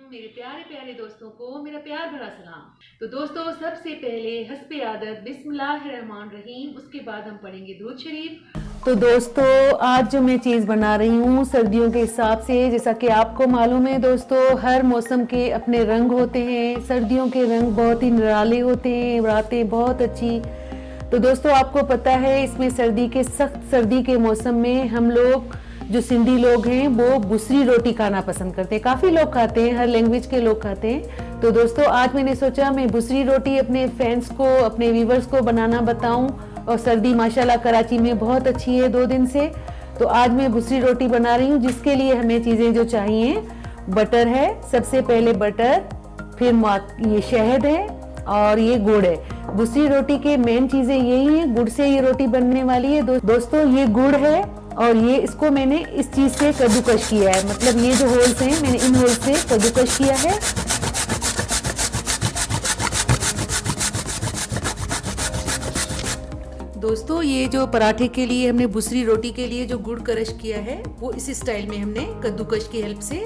मेरे प्यारे प्यारे दोस्तों को मेरा प्यार भरा सलाम। तो दोस्तों, सबसे पहले हस्बे आदत बिस्मिल्लाहिर्रहमानिर्रहीम, उसके बाद हम पढ़ेंगे दुरूद शरीफ। तो दोस्तों, आज जो मैं चीज़ बना रही हूँ सर्दियों के हिसाब से, जैसा कि आपको मालूम है दोस्तों, हर मौसम के अपने रंग होते हैं। सर्दियों के रंग बहुत ही निराले होते हैं, रातें बहुत अच्छी। तो दोस्तों, आपको पता है इसमें सख्त सर्दी के मौसम में हम लोग जो सिंधी लोग हैं वो बुसरी रोटी खाना पसंद करते हैं। काफ़ी लोग खाते हैं, हर लैंग्वेज के लोग खाते हैं। तो दोस्तों, आज मैंने सोचा मैं बुसरी रोटी अपने फ्रेंड्स को, अपने व्यूवर्स को बनाना बताऊं। और सर्दी माशाल्लाह कराची में बहुत अच्छी है 2 दिन से। तो आज मैं बुसरी रोटी बना रही हूँ, जिसके लिए हमें चीज़ें जो चाहिए, बटर है, सबसे पहले बटर, फिर ये शहद है और ये गुड़ है। बुसरी रोटी के मेन चीज़ें यही हैं, गुड़ से ये रोटी बनने वाली है। दोस्तों, ये गुड़ है और ये इसको मैंने इस चीज़ से कद्दूकश किया है, मतलब ये जो होल्स हैं मैंने इन होल्स से कद्दूकश किया है। दोस्तों, ये जो पराठे के लिए हमने बुसरी रोटी के लिए जो गुड़ क्रश किया है वो इस स्टाइल में हमने कद्दूकश की हेल्प से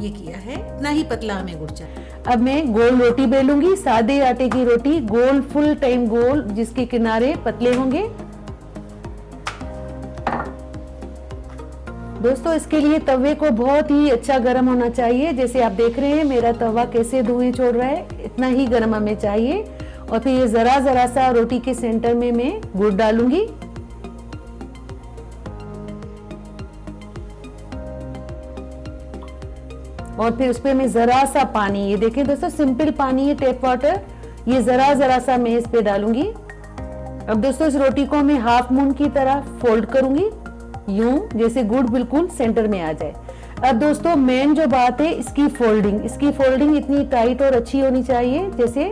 ये किया है। इतना ही पतला हमें गुड़ चाहिए। अब मैं गोल रोटी बेलूंगी, सादे आटे की रोटी, गोल, फुल टाइम गोल, जिसके किनारे पतले होंगे। दोस्तों, इसके लिए तवे को बहुत ही अच्छा गर्म होना चाहिए। जैसे आप देख रहे हैं मेरा तवा कैसे धुएं छोड़ रहा है, इतना ही गर्म हमें चाहिए। और फिर ये जरा जरा सा रोटी के सेंटर में मैं गुड़ डालूंगी। और फिर उस पर मैं जरा सा पानी, ये देखिए दोस्तों, सिंपल पानी है, टैप वाटर, ये जरा जरा सा मैं इस पे डालूंगी। अब दोस्तों, इस रोटी को मैं हाफ मून की तरह फोल्ड करूंगी, यूं जैसे गुड़ बिल्कुल सेंटर में आ जाए। अब दोस्तों, मेन जो बात है इसकी फोल्डिंग इतनी टाइट और अच्छी होनी चाहिए जैसे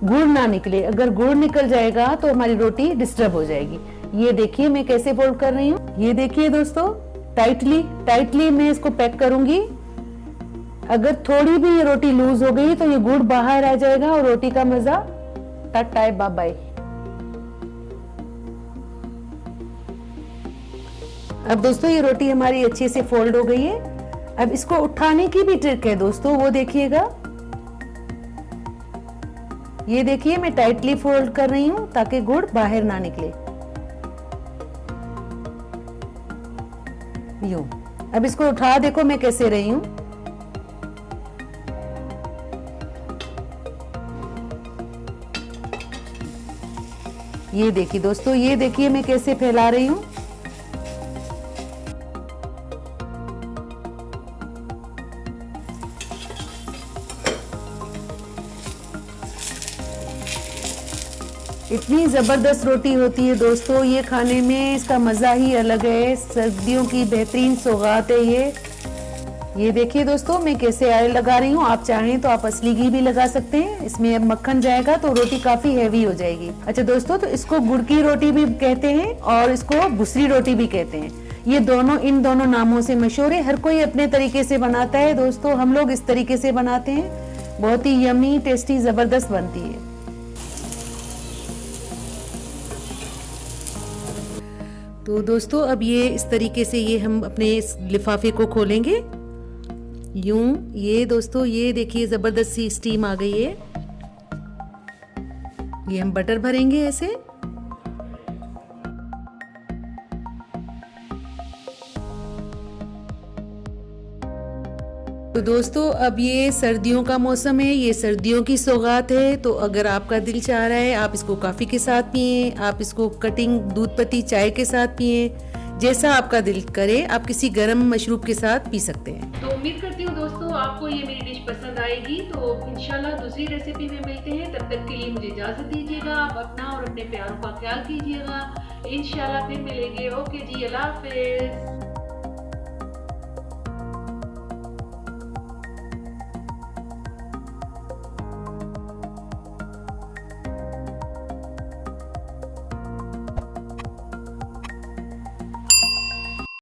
गुड़ ना निकले। अगर गुड़ निकल जाएगा तो हमारी रोटी डिस्टर्ब हो जाएगी। ये देखिए मैं कैसे फोल्ड कर रही हूँ, ये देखिए दोस्तों, टाइटली मैं इसको पैक करूंगी। अगर थोड़ी भी ये रोटी लूज हो गई तो ये गुड़ बाहर आ जाएगा और रोटी का मजा टाटा है, बाय बाय। अब दोस्तों, ये रोटी हमारी अच्छे से फोल्ड हो गई है। अब इसको उठाने की भी ट्रिक है दोस्तों, वो देखिएगा। ये देखिए मैं टाइटली फोल्ड कर रही हूं ताकि गुड़ बाहर ना निकले, यूं। अब इसको उठा देखो मैं कैसे रही हूं। ये देखिए दोस्तों, ये देखिए मैं कैसे फैला रही हूं। इतनी ज़बरदस्त रोटी होती है दोस्तों, ये खाने में इसका मज़ा ही अलग है। सर्दियों की बेहतरीन सौगात है ये देखिए दोस्तों मैं कैसे ऑयल लगा रही हूँ। आप चाहें तो आप असली घी भी लगा सकते हैं। इसमें अब मक्खन जाएगा तो रोटी काफ़ी हैवी हो जाएगी। अच्छा दोस्तों, तो इसको गुड़ की रोटी भी कहते हैं और इसको बुसरी रोटी भी कहते हैं। ये दोनों इन दोनों नामों से मशहूर है। हर कोई अपने तरीके से बनाता है दोस्तों, हम लोग इस तरीके से बनाते हैं। बहुत ही यमी, टेस्टी, ज़बरदस्त बनती है। तो दोस्तों, अब ये इस तरीके से ये हम अपने इस लिफाफे को खोलेंगे, यूं। ये दोस्तों, ये देखिए ज़बरदस्त सी स्टीम आ गई है। ये हम बटर भरेंगे ऐसे। तो दोस्तों, अब ये सर्दियों का मौसम है, ये सर्दियों की सौगात है। तो अगर आपका दिल चाह रहा है आप इसको कॉफ़ी के साथ पिएं, आप इसको कटिंग दूध पत्ती चाय के साथ पिएं, जैसा आपका दिल करे। आप किसी गर्म मशरूब के साथ पी सकते हैं। तो उम्मीद करती हूँ दोस्तों आपको ये मेरी डिश पसंद आएगी। तो इंशाल्लाह दूसरी रेसिपी में मिलते हैं, तब तक के लिए मुझे इजाज़त दीजिएगा। आप अपना और अपने प्यारों का ख्याल कीजिएगा। इंशाल्लाह फिर मिलेंगे। ओके जी, अल्लाह हाफिज़।